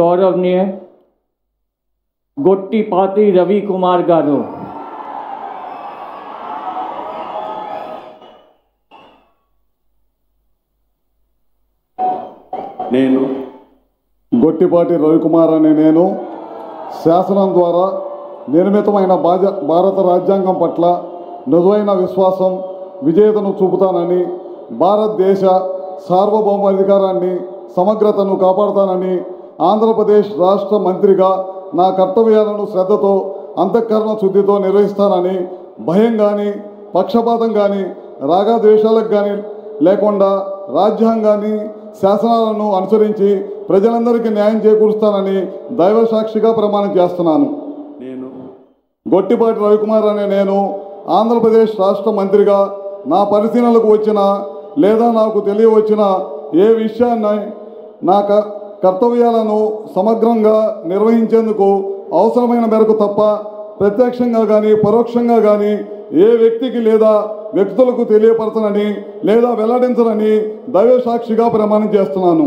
गौरवनीय गोट्टिपाती रवि कुमार गारू। నేను గొట్టిపాటి రవికుమార్ అనే నేను శాసనం ద్వారా నిర్మితమైన భారత రాజ్యాంగం పట్ల నిజమైన విశ్వాసం విజేతను చూపుతానని, భారతదేశ సార్వభౌమాధికారాన్ని సమగ్రతను కాపాడుతానని, ఆంధ్రప్రదేశ్ రాష్ట్ర మంత్రిగా నా కర్తవ్యాలను శ్రద్ధతో అంతఃకరణ శుద్ధితో నిర్వహిస్తానని, భయం కానీ పక్షపాతం కానీ రాగద్వేషాలకు కానీ లేకుండా రాజ్యాంగాన్ని శాసనాలను అనుసరించి ప్రజలందరికీ న్యాయం చేకూరుస్తానని దైవ సాక్షిగా ప్రమాణం చేస్తున్నాను. నేను గొట్టిపాటి రవికుమార్ అనే నేను ఆంధ్రప్రదేశ్ రాష్ట్ర మంత్రిగా నా పరిశీలనలకు వచ్చిన లేదా నాకు తెలియవచ్చిన ఏ విషయాన్ని నా కర్తవ్యాలను సమగ్రంగా నిర్వహించేందుకు అవసరమైన మేరకు తప్ప ప్రత్యక్షంగా కానీ పరోక్షంగా కానీ ఏ వ్యక్తికి లేదా వ్యక్తులకు తెలియపరచనని లేదా వెల్లడించనని దైవ సాక్షిగా ప్రమాణం చేస్తున్నాను.